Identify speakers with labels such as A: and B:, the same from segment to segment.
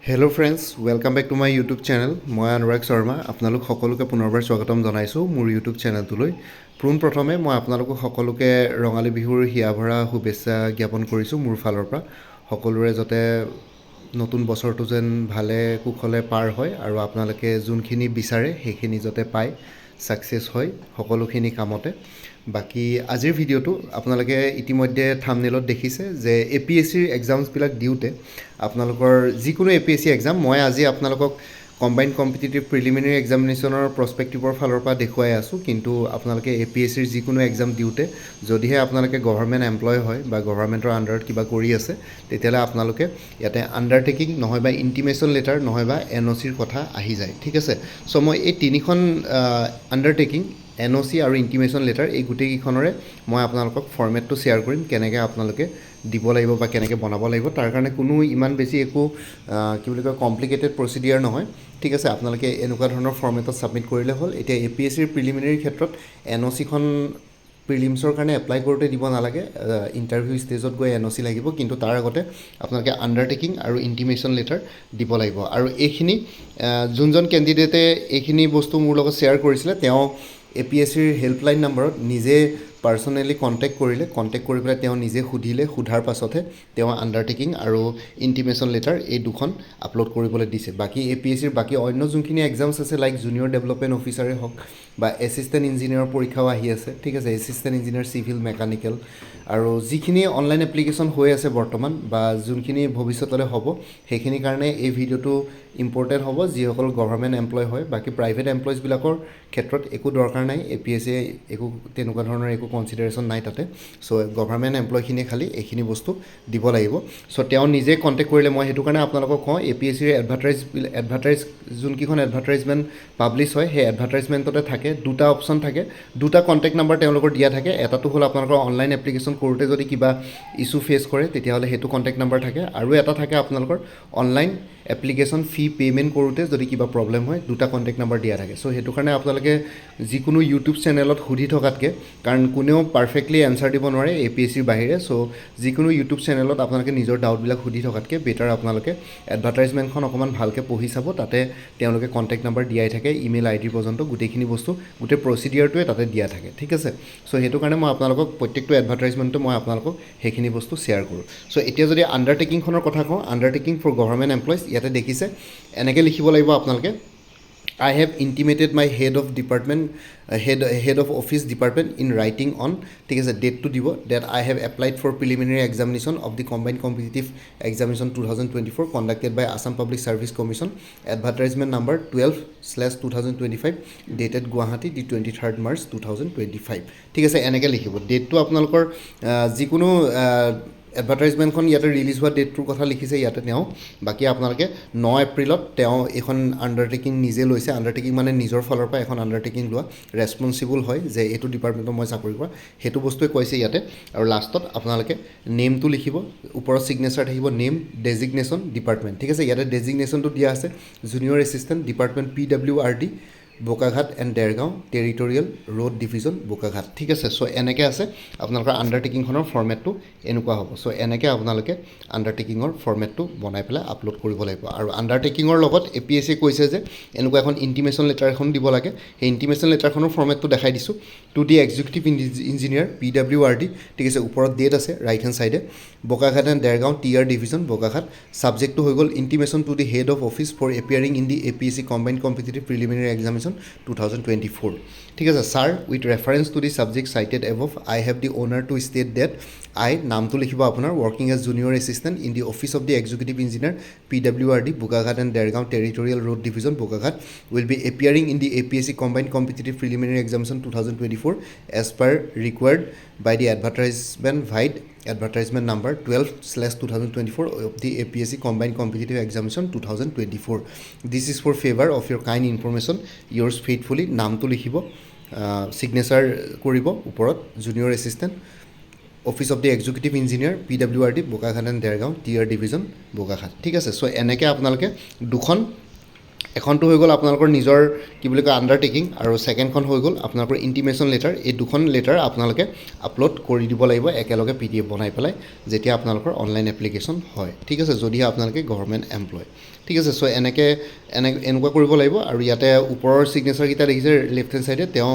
A: Hello' friends, welcome back to my YouTube channel. মই অনুৰাগ শৰ্মা। আপোনালোক সকলোকে পুনৰবাৰ স্বাগতম জনাইছোঁ মোৰ ইউটিউব চেনেলটোলৈ। পোনপ্ৰথমে মই আপোনালোকক সকলোকে ৰঙালী বিহুৰ হিয়াভৰা শুভেচ্ছা জ্ঞাপন কৰিছোঁ মোৰ ফালৰ পৰা। সকলোৰে যাতে নতুন বছৰটো যেন ভালে কুশলে পাৰ হয় আৰু আপোনালোকে যোনখিনি বিচাৰে সেইখিনি যাতে পায়, ছাকচেছ হয় সকলোখিনি কামতে। বাকী আজিৰ ভিডিঅ'টো আপোনালোকে ইতিমধ্যে থাম্বনেইলত দেখিছে যে APSCৰ এক্সামছবিলাক দিওঁতে আপোনালোকৰ যিকোনো APSC এক্সাম, মই আজি আপোনালোকক কম্বাইণ্ড কম্পিটিটিভ প্ৰিলিমিনেৰী এক্সামিনেশ্যনৰ প্ৰস্পেক্টিভৰ ফালৰ পৰা দেখুৱাই আছোঁ। কিন্তু আপোনালোকে APSCৰ যিকোনো এক্সাম দিওঁতে যদিহে আপোনালোকে গভৰ্ণমেণ্ট এমপ্লয় হয় বা গভৰ্ণমেণ্টৰ আণ্ডাৰত কিবা কৰি আছে, তেতিয়াহ'লে আপোনালোকে ইয়াতে আণ্ডাৰটেকিং নহয় বা ইণ্টিমেশ্যন লেটাৰ নহয় বা NOCৰ কথা আহি যায়। ঠিক আছে, চ' মই এই তিনিখন আণ্ডাৰটেকিং, NOC আৰু ইণ্টিমেশ্যন লেটাৰ এই গোটেইকেইখনৰে মই আপোনালোকক ফৰ্মেটটো শ্বেয়াৰ কৰিম, কেনেকৈ আপোনালোকে দিব লাগিব বা কেনেকৈ বনাব লাগিব। তাৰ কাৰণে কোনো ইমান বেছি একো কি বুলি কয় কমপ্লিকেটেড প্ৰচিডিয়াৰ নহয়। ঠিক আছে, আপোনালোকে এনেকুৱা ধৰণৰ ফৰ্মেটত ছাবমিট কৰিলে হ'ল। এতিয়া APSCৰ প্ৰিলিমিনেৰীৰ ক্ষেত্ৰত NOCখন প্ৰিলিমছৰ কাৰণে এপ্লাই কৰোঁতে দিব নালাগে, ইণ্টাৰভিউ ষ্টেজত গৈ NOC লাগিব। কিন্তু তাৰ আগতে আপোনালোকে আণ্ডাৰটেকিং আৰু ইণ্টিমেশ্যন লেটাৰ দিব লাগিব। আৰু এইখিনি যোনজন কেণ্ডিডেটে এইখিনি বস্তু মোৰ লগত শ্বেয়াৰ কৰিছিলে, তেওঁ APSCৰ হেল্পলাইন নাম্বাৰত নিজে পাৰ্চনেলি কণ্টেক্ট কৰিলে, কণ্টেক্ট কৰি পেলাই তেওঁ নিজে সুধিলে, সোধাৰ পাছতহে তেওঁ আণ্ডাৰটেকিং আৰু ইণ্টিমেশ্যন লেটাৰ এই দুখন আপলোড কৰিবলৈ দিছে। বাকী APSCৰ বাকী অন্য যোনখিনি এক্সামছ আছে, লাইক জুনিয়ৰ ডেভেলপমেণ্ট অফিচাৰে হওক বা এছিষ্টেণ্ট ইঞ্জিনিয়াৰৰ পৰীক্ষাও আহি আছে। ঠিক আছে, এছিষ্টেণ্ট ইঞ্জিনিয়াৰ চিভিল মেকানিকেল আৰু যিখিনি অনলাইন এপ্লিকেশ্যন হৈ আছে বৰ্তমান বা যোনখিনি ভৱিষ্যতলৈ হ'ব, সেইখিনিৰ কাৰণে এই ভিডিঅ'টো ইম্পৰ্টেণ্ট হ'ব যিসকল গভৰ্ণমেণ্ট এমপ্লয় হয়। বাকী প্ৰাইভেট এমপ্লয়িজবিলাকৰ ক্ষেত্ৰত একো দৰকাৰ নাই, APSCয়ে একো তেনেকুৱা ধৰণৰ একো কনচিডাৰেশ্যন নাই তাতে। চ' গভৰ্ণমেণ্ট এমপ্লয়খিনিয়ে খালি এইখিনি বস্তু দিব লাগিব। চ' তেওঁ নিজে কণ্টেক্ট কৰিলে। মই সেইটো কাৰণে আপোনালোকক কওঁ, APSCৰ এডভাৰটাইজ যোনকেইখন এডভাৰটাইজমেণ্ট পাব্লিছ হয়, সেই এডভাৰটাইজমেণ্টতে থাকে দুটা অপশ্যন থাকে, দুটা কণ্টেক্ট নাম্বাৰ তেওঁলোকৰ দিয়া থাকে। এটাটো হ'ল আপোনালোকৰ অনলাইন এপ্লিকেশ্যন কৰোঁতে যদি কিবা ইছ্যু ফেচ কৰে, তেতিয়াহ'লে সেইটো কণ্টেক্ট নাম্বাৰ থাকে। আৰু এটা থাকে আপোনালোকৰ অনলাইন এপ্লিকেশ্যন ফি পে'মেণ্ট কৰোঁতে যদি কিবা প্ৰব্লেম হয়, দুটা কণ্টেক্ট নাম্বাৰ দিয়া থাকে। চ' সেইটো কাৰণে আপোনালোকে যিকোনো ইউটিউব চেনেলত সুধি থকাতকৈ, কাৰণ কোনেও পাৰফেক্টলি এনচাৰ দিব নোৱাৰে APSCৰ বাহিৰে। চ' যিকোনো ইউটিউব চেনেলত আপোনালোকে নিজৰ ডাউটবিলাক সুধি থকাতকৈ বেটাৰ আপোনালোকে এডভাৰটাইজমেণ্টখন অকণমান ভালকৈ পঢ়ি চাব। তাতে তেওঁলোকে কণ্টেক্ট নাম্বাৰ দিয়াই থাকে, ইমেইল ID পৰ্যন্ত গোটেইখিনি বস্তু, গোটেই প্ৰচিডিয়াৰটোৱে তাতে দিয়া থাকে। ঠিক আছে, চ' সেইটো কাৰণে মই আপোনালোকক প্ৰত্যেকটো এডভাৰটাইজমেণ্টটো মই আপোনালোকক সেইখিনি বস্তু শ্বেয়াৰ কৰোঁ। চ' এতিয়া যদি আণ্ডাৰটেকিংখনৰ কথা কওঁ, আণ্ডাৰটেকিং ফৰ গভৰ্ণমেণ্ট এমপ্লয়িজ, ইয়াতে দেখিছে এনেকৈ লিখিব লাগিব আপোনালোকে, I have intimated my head of office department in writing on, ঠিক আছে, ডেটটো দিব, that I have applied for preliminary examination of the combined competitive examination 2024 conducted by Assam Public Service Commission, advertisement number 12/2025 dated Guwahati the 23rd March 2025। ঠিক আছে, এনেকৈ লিখিব। ডেটটো আপোনালোকৰ যিকোনো এডভাৰটাইজমেণ্টখন ইয়াতে ৰিলিজ হোৱা ডেটটোৰ কথা লিখিছে ইয়াতে তেওঁ। বাকী আপোনালোকে 9 এপ্ৰিলত তেওঁ এইখন আণ্ডাৰটেকিং নিজে লৈছে। আণ্ডাৰটেকিং মানে নিজৰ ফালৰ পৰা এখন আণ্ডাৰটেকিং লোৱা, ৰেছপনচিবল হয় যে এইটো ডিপাৰ্টমেণ্টত মই চাকৰি কৰা, সেইটো বস্তুৱে কৈছে ইয়াতে। আৰু লাষ্টত আপোনালোকে নেমটো লিখিব, ওপৰত ছিগনেচাৰ থাকিব, নেম, ডেজিগনেশ্যন, ডিপাৰ্টমেণ্ট। ঠিক আছে, ইয়াতে ডেজিগনেশ্যনটো দিয়া আছে junior assistant department PWRD Bokakhat and Dergaon territorial road division Bokakhat. ঠিক আছে, চ' এনেকৈ আছে আপোনালোকৰ আণ্ডাৰটেকিংখনৰ ফৰ্মেটটো এনেকুৱা হ'ব। চ' এনেকৈ আপোনালোকে আণ্ডাৰটেকিঙৰ ফৰ্মেটটো বনাই পেলাই আপলোড কৰিব লাগিব। আৰু আণ্ডাৰটেকিঙৰ লগত APSCয়ে কৈছে যে এনেকুৱা এখন ইণ্টিমেশ্যন লেটাৰ এখন দিব লাগে। সেই ইণ্টিমেশ্যন লেটাৰখনৰ ফৰ্মেটটো দেখাই দিছোঁ। To the executive engineer PWRD, ঠিক আছে, ওপৰত ডেট আছে ৰাইট হেণ্ড ছাইডে, Bokakhat and Dergaon TR division Bokakhat. ছাবজেক্টটো হৈ গ'ল intimation to the head of office for appearing in the APSC combined competitive preliminary examination 2024। ঠিক আছে, sir, with reference to the subject cited above, I have the honour to state that I, নামটো লিখিব আপোনাৰ, working as junior assistant in the office of the executive engineer PWRD Bokakhat and Dergaon territorial road division Bokakhat will be appearing in the APSC combined competitive preliminary examination 2024 as per required by the advertisement vide advertisement number 12/2024 of the APSC combined competitive examination 2024. This is for favor of your kind information. Yours faithfully, নামটো লিখিব, signature কৰিব ওপৰত, junior assistant office of the executive engineer PWRD Bokakhat and Dergaon TR division Bokakhat. ঠিক আছে, চ' এনেকৈ আপোনালোকে দুখন এখনটো হৈ গ'ল আপোনালোকৰ নিজৰ কি বুলি কয় আণ্ডাৰটেকিং আৰু ছেকেণ্ডখন হৈ গ'ল আপোনালোকৰ ইণ্টিমেশ্যন লেটাৰ এই দুখন লেটাৰ আপোনালোকে আপলোড কৰি দিব লাগিব একেলগে PDF বনাই পেলাই যেতিয়া আপোনালোকৰ অনলাইন এপ্লিকেশ্যন হয় ঠিক আছে যদিহে আপোনালোকে গভৰ্ণমেণ্ট এমপ্লয় ঠিক আছে চ' এনেকুৱা কৰিব লাগিব আৰু ইয়াতে ওপৰৰ ছিগনেচাৰকেইটা দেখিছে লেফ্ট হেণ্ড ছাইডে তেওঁ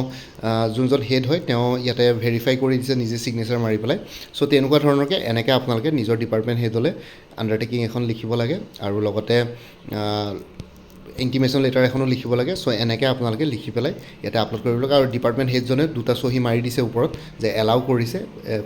A: যোনজন হেড হয় তেওঁ ইয়াতে ভেৰিফাই কৰি দিছে নিজে ছিগনেচাৰ মাৰি পেলাই চ' তেনেকুৱা ধৰণৰকৈ এনেকৈ আপোনালোকে নিজৰ ডিপাৰ্টমেণ্ট হেডলৈ আণ্ডাৰটেকিং এখন লিখিব লাগে আৰু লগতে ইণ্টিমেশ্যন লেটাৰ এখনো লিখিব লাগে চ' এনেকৈ আপোনালোকে লিখি পেলাই ইয়াতে আপলোড কৰিব লাগে আৰু ডিপাৰ্টমেণ্ট হেডজনে দুটা চহী মাৰি দিছে ওপৰত যে এলাউ কৰিছে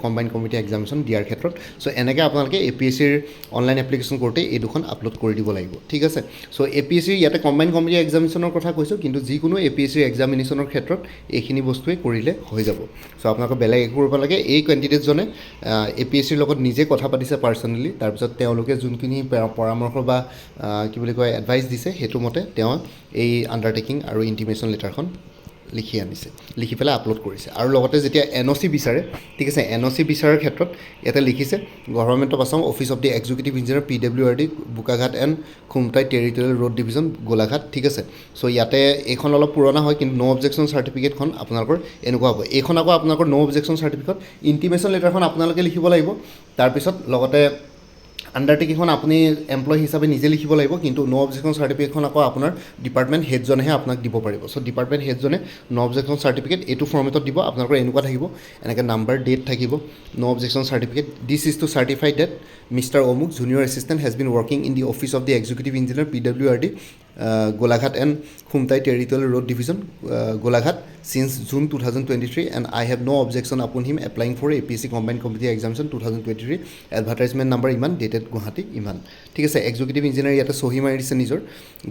A: কম্বাইন কমিটি এক্সামিনেশ্যন দিয়াৰ ক্ষেত্ৰত চ' এনেকৈ আপোনালোকে APSCৰ অনলাইন এপ্লিকেশ্যন কৰোঁতে এই দুখন আপলোড কৰি দিব লাগিব ঠিক আছে চ' APSCৰ ইয়াতে কম্বাইন কমিটি এক্সামিনেশ্যনৰ কথা কৈছোঁ কিন্তু যিকোনো APSCৰ এক্সামিনেশ্যনৰ ক্ষেত্ৰত এইখিনি বস্তুৱে কৰিলে হৈ যাব চ' আপোনালোকে বেলেগ একো কৰিব লাগে এই কেণ্ডিডেটজনে APSCৰ লগত নিজে কথা পাতিছে পাৰ্চনেলি তাৰপিছত তেওঁলোকে যোনখিনি পৰামৰ্শ বা কি বুলি কয় এডভাইচ দিছে সেইটো মতে তেওঁ এই আণ্ডাৰটেকিং আৰু ইণ্টিমেশ্যন লেটাৰখন লিখি আনিছে লিখি পেলাই আপলোড কৰিছে আৰু লগতে যেতিয়া NOC বিচাৰে ঠিক আছে NOC বিচাৰাৰ ক্ষেত্ৰত ইয়াতে লিখিছে government of Assam office of the executive engineer PWRD Bokakhat and Khumtai territorial road division Golaghat ঠিক আছে চ' ইয়াতে এইখন অলপ পুৰণা হয় কিন্তু নো অবজেকশ্যন চাৰ্টিফিকেটখন আপোনালোকৰ এনেকুৱা হ'ব এইখন আকৌ আপোনালোকৰ নো অবজেকশ্যন চাৰ্টিফিকেট ইণ্টিমেশ্যন লেটাৰখন আপোনালোকে লিখিব লাগিব তাৰপিছত লগতে আণ্ডাৰটেকিংখন আপুনি এমপ্লয় হিচাপে নিজে লিখিব লাগিব কিন্তু নো অবজেকশ্যন চাৰ্টিফিকেটখন আকৌ আপোনাৰ ডিপাৰ্টমেণ্ট হেডজনেহে আপোনাক দিব পাৰিব চ' ডিপাৰ্টমেণ্ট হেডজনে নো অবজেকশ্যন চাৰ্টিফিকেট এইটো ফৰ্মেটত দিব আপোনালোকৰ এনেকুৱা থাকিব এনেকৈ নাম্বাৰ ডেট থাকিব no objection certificate this is to certify that mister অমুক junior assistant has been working in the office of the executive engineer PWRD Golaghat and Khumtai territorial road division Golaghat since June 2023 and I have no objection upon him applying for APSC Combined Committee Examination 2023 advertisement number ইমান dated Guwahati ইমান ঠিক আছে executive engineer ইয়াতে চহী মাৰি দিছে নিজৰ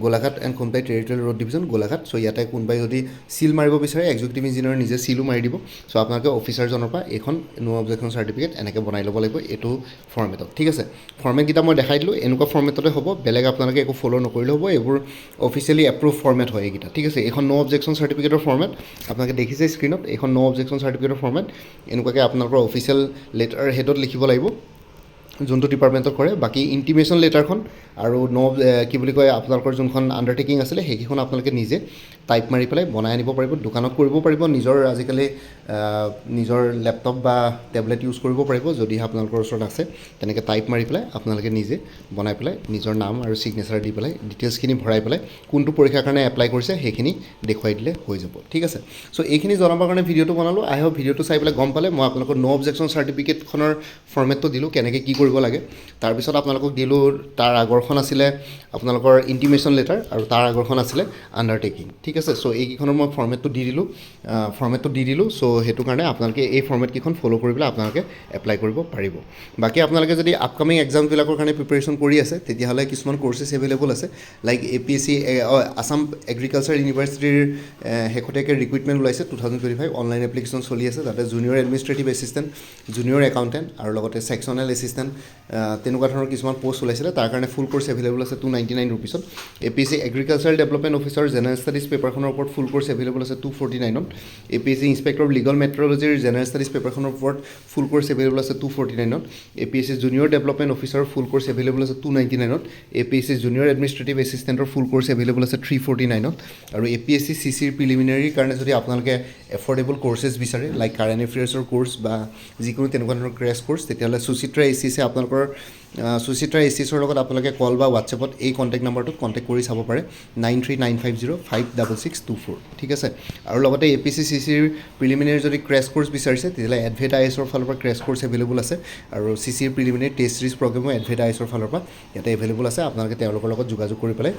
A: Golaghat and Khumtai territorial road division Golaghat চ' ইয়াতে কোনোবাই যদি চিল মাৰিব বিচাৰে এক্সিকিউটিভ ইঞ্জিনিয়াৰ নিজে চিলো মাৰি দিব চ' আপোনালোকে অফিচাৰজনৰ পৰা এইখন নো অবজেকশ্যন চাৰ্টিফিকেট এনেকৈ বনাই ল'ব লাগিব এইটো ফৰ্মেটত ঠিক আছে ফৰ্মেটকেইটা মই দেখাই দিলোঁ এনেকুৱা ফৰ্মেটতে হ'ব বেলেগ আপোনালোকে একো ফ'ল' নকৰিলে হ'ব এইবোৰ অফিচিয়েলি এপ্ৰুভ ফৰ্মেট হয় এইকেইটা ঠিক আছে এইখন নো অবজেকশ্যন চাৰ্টিফিকেটৰ ফৰ্মেট আপোনালোকে দেখিছে স্ক্ৰীণত এইখন নো অবজেকশ্যন চাৰ্টিফিকেটৰ ফৰ্মেট এনেকুৱাকৈ আপোনালোকৰ অফিচিয়েল লেটাৰ হেডত লিখিব লাগিব যোনটো ডিপাৰ্টমেণ্টত কৰে বাকী ইণ্টিমেশ্যন লেটাৰখন আৰু কি বুলি কয় আপোনালোকৰ যোনখন আণ্ডাৰটেকিং আছিলে সেইকেইখন আপোনালোকে নিজে টাইপ মাৰি পেলাই বনাই আনিব পাৰিব দোকানত কৰিব পাৰিব নিজৰ আজিকালি নিজৰ লেপটপ বা টেবলেট ইউজ কৰিব পাৰিব যদিহে আপোনালোকৰ ওচৰত আছে তেনেকৈ টাইপ মাৰি পেলাই আপোনালোকে নিজে বনাই পেলাই নিজৰ নাম আৰু ছিগনেচাৰ দি পেলাই ডিটেইলছখিনি ভৰাই পেলাই কোনটো পৰীক্ষাৰ কাৰণে এপ্লাই কৰিছে সেইখিনি দেখুৱাই দিলে হৈ যাব ঠিক আছে চ' এইখিনি জনাবৰ কাৰণে ভিডিঅ'টো বনালোঁ আই হোপ ভিডিঅ'টো চাই পেলাই গম পালে মই আপোনালোকৰ নো অবজেকশ্যন চাৰ্টিফিকেটখনৰ ফৰ্মেটটো দিলোঁ কেনেকৈ কি কৰিব লাগে তাৰপিছত আপোনালোকক দিলোঁ তাৰ আগৰখন আছিলে আপোনালোকৰ ইণ্টিমেশ্যন লেটাৰ আৰু তাৰ আগৰখন আছিলে আণ্ডাৰটেকিং ঠিক আছে চ' এইকেইখনৰ মই ফৰ্মেটটো দি দিলোঁ চ' সেইটো কাৰণে আপোনালোকে এই ফৰ্মেটকেইখন ফ'ল' কৰি পেলাই আপোনালোকে এপ্লাই কৰিব পাৰিব বাকী আপোনালোকে যদি আপকামিং এক্সামবিলাকৰ কাৰণে প্ৰিপেৰেশ্যন কৰি আছে তেতিয়াহ'লে কিছুমান কৰ্চেছ এভেইলেবল আছে লাইক APSC আছাম এগ্ৰিকালচাৰ ইউনিভাৰ্চিটিৰ শেহতীয়াকৈ ৰিক্ৰুইটমেণ্ট ওলাইছে 2025 অনলাইন এপ্লিকেশ্যন চলি আছে তাতে junior administrative assistant junior accountant আৰু লগতে ছেকশ্যনেল এছিষ্টেণ্ট তেনেকুৱা ধৰণৰ কিছুমান পষ্ট ওলাইছিলে তাৰ কাৰণে ফুল কোৰ্চ এভেইলেবল আছে 299 ৰুপিছত APSC agriculture development officer general studies পেপাৰখনৰ ওপৰত ফুল কোৰ্চ এভেইলেবল আছে 249ত APSC ইনস্পেক্টৰ অফ লিগল মেট্ৰলজিৰ জেনেৰেল ষ্টাডিজ পেপাৰখনৰ ওপৰত ফুল কোৰ্চ এভেইলেবল আছে 249ত APSC জুনিয়ৰ ডেভেলপমেণ্ট অফিচাৰৰ ফুল কোৰ্চ এভেইলেবল আছে 299ত APSC জুনিয়ৰ এডমিনিষ্ট্ৰেটিভ এছিষ্টেণ্টৰ ফুল কোৰ্চ এভেইলেবল আছে 349ত আৰু APSC CCৰ প্ৰিলিমিনাৰীৰ কাৰণে যদি আপোনালোকে এফৰ্ডেবল কোৰ্চেছ বিচাৰে লাইক কাৰেণ্ট এফেয়াৰ্ছৰ কোৰ্চ বা যিকোনো তেনেকুৱা ধৰণৰ ক্ৰেছ কোৰ্চ তেতিয়াহ'লে সুচিত্ৰা ACSে আপোনালোকৰ সুচিত্ৰা ACSৰ লগত আপোনালোকে কল বা হোৱাটছএপত এই কণ্টেক্ট নাম্বাৰটোত কণ্টেক্ট কৰি চাব পাৰে 9395056624 ঠিক আছে আৰু লগতে APSC CCৰ প্ৰিলিমিনাৰী যদি ক্ৰেছ কোৰ্চ বিচাৰিছে তেতিয়াহ'লে এডভেট IASৰ ফালৰ পৰা ক্ৰেছ কোৰ্চ এভেইলেবল আছে আৰু CCৰ প্ৰিলিমিনাৰী টেষ্ট চিৰিজ প্ৰগ্ৰেমো এডভেট IASৰ ফালৰ পৰা ইয়াতে এভেইলেবল আছে আপোনালোকে তেওঁলোকৰ লগত যোগাযোগ কৰি পেলাই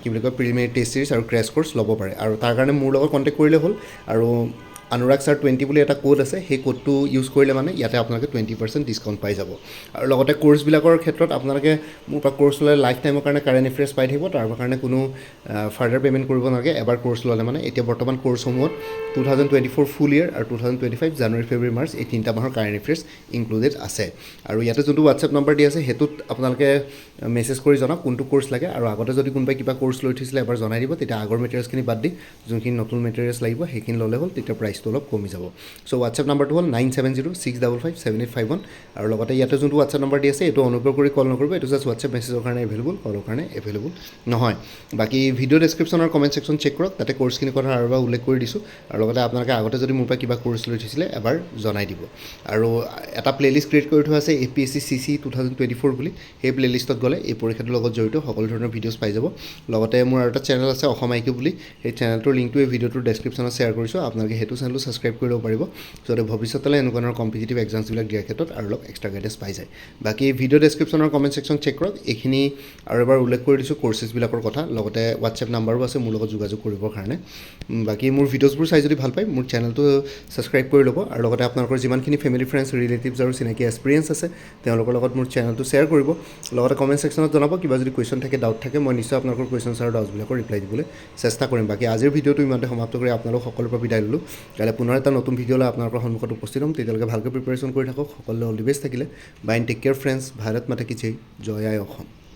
A: কি বুলি কয় প্ৰিলিমিনাৰী টেষ্ট চিৰিজ আৰু ক্ৰেছ কোৰ্চ ল'ব পাৰে আৰু তাৰ কাৰণে মোৰ লগত কণ্টেক্ট কৰিলে হ'ল আৰু অনুৰাগ ছাৰ 20 বুলি এটা কোড আছে সেই কোডটো ইউজ কৰিলে মানে ইয়াতে আপোনালোকে 20% ডিছকাউণ্ট পাই যাব আৰু লগতে কোৰ্চবিলাকৰ ক্ষেত্ৰত আপোনালোকে মোৰ পৰা কোৰ্চ ল'লে লাইফ টাইমৰ কাৰণে কাৰেণ্ট এফেয়াৰ্ছ পাই থাকিব তাৰ কাৰণে কোনো ফাৰ্ডাৰ পে'মেণ্ট কৰিব নালাগে এবাৰ কোৰ্চ ল'লে মানে এতিয়া বৰ্তমান কোৰ্চসমূহত 2024 ফুল ইয়েৰ আৰু 2025 জানুৱাৰী ফেব্ৰুৱাৰী মাৰ্চ এই তিনিটা মাহৰ কাৰেণ্ট এফেয়াৰ্ছ ইনক্লুডেড আছে আৰু ইয়াতে যোনটো হোৱাটছএপ নম্বৰ দি আছে সেইটোত আপোনালোকে মেছেজ কৰি জনাওক কোনটো কোৰ্চ লাগে আৰু আগতে যদি কোনোবাই কিবা কোৰ্চ লৈ থৈছিলে এবাৰ জনাই দিব তেতিয়া আগৰ মেটেৰিয়েলছখিনি বাদ দি যোনখিনি নতুন মেটেৰিয়েলছ লাগিব সেইখিনি ল'লে হ'ল তেতিয়া প্ৰাইচ প্ৰাইচটো অলপ কমি যাব চ' হোৱাটছএপ নাম্বাৰটো হ'ল 9706557851 আৰু লগতে ইয়াতে যোনটো হোৱাটছএপ নাম্বাৰ দি আছে এইটো অনুগ্ৰহ কৰি কল নকৰিব এইটো জাষ্ট হোৱাটছএপ মেছেজৰ কাৰণে এভেইলেবল কলৰ কাৰণে এভেইলেবল নহয় বাকী ভিডিঅ' ডেছক্ৰিপশ্যন আৰু কমেণ্ট ছেকশ্যন চেক কৰক তাতে কোৰ্চখিনিৰ কথা আৰু এবাৰ উল্লেখ কৰি দিছোঁ আৰু লগতে আপোনালোকে আগতে যদি মোৰ পৰা কিবা কোৰ্চ লৈ থৈছিলে এবাৰ জনাই দিব আৰু এটা প্লে'লিষ্ট ক্ৰিয়েট কৰি থোৱা আছে APSC CC 2024 বুলি সেই প্লে'লিষ্টত গ'লে এই পৰীক্ষাটোৰ লগত জড়িত সকলো ধৰণৰ ভিডিঅ'জ পাই যাব লগতে মোৰ আৰু এটা চেনেল আছে অসম IQ বুলি সেই চেনেলটোৰ লিংকটো এই ভিডিঅ'টোৰ ডেছক্ৰিপশ্যনত শ্বেয়াৰ কৰিছোঁ আপোনালোকে সেইটো চেনেলটো ছাবস্ক্ৰাইব কৰি ল'ব পাৰিব যাতে ভৱিষ্যতলৈ এনেকুৱা ধৰণৰ কম্পিটিটিভ এক্সামছবিলাক দিয়াৰ ক্ষেত্ৰত আৰু অলপ এক্সট্ৰা গাইডেঞ্চ পাই যায় বাকী ভিডিঅ' ডেছক্ৰিপশ্যন আৰু কমেণ্ট ছেকশ্যন চেক কৰক এইখিনি আৰু এবাৰ উল্লেখ কৰি দিছোঁ কোৰ্চেছবিলাকৰ কথা লগতে হোৱাটছএপ নাম্বাৰো আছে মোৰ লগত যোগাযোগ কৰিবৰ কাৰণে বাকী মোৰ ভিডিঅ'জবোৰ চাই যদি ভাল পায় মোৰ চেনেলটো ছাবস্ক্ৰাইব কৰি ল'ব আৰু লগতে আপোনালোকৰ যিমানখিনি ফেমিলি ফ্ৰেণ্ডছ ৰিলেটিভছ আৰু চিনাকি এক্সপিৰিয়েঞ্চ আছে তেওঁলোকৰ লগত মোৰ চেনেলটো শ্বেয়াৰ কৰিব লগতে কমেণ্ট ছেকশ্যনত জনাব কিবা যদি কুৱেশ্যন থাকে ডাউট থাকে মই নিশ্চয় আপোনালোকৰ কুৱেশ্যনছ আৰু ডাউটছবিলাকৰ ৰিপ্লাই দিবলৈ চেষ্টা কৰিম বাকী আজিৰ ভিডিঅ'টো ইমানতে সমাপ্ত কৰি আপোনালোক সকলোৰে পৰা বিদায় ল'লোঁ কাইলৈ পুনৰ এটা নতুন ভিডিঅ'লৈ আপোনালোকৰ সন্মুখত উপস্থিত হ'ম তেতিয়ালৈকে ভালকৈ প্ৰিপেৰেশ্যন কৰি থাকক সকলোলৈ অল দি বেষ্ট থাকিলে bye and take care friends Bharat Mata কি জয় আই অসম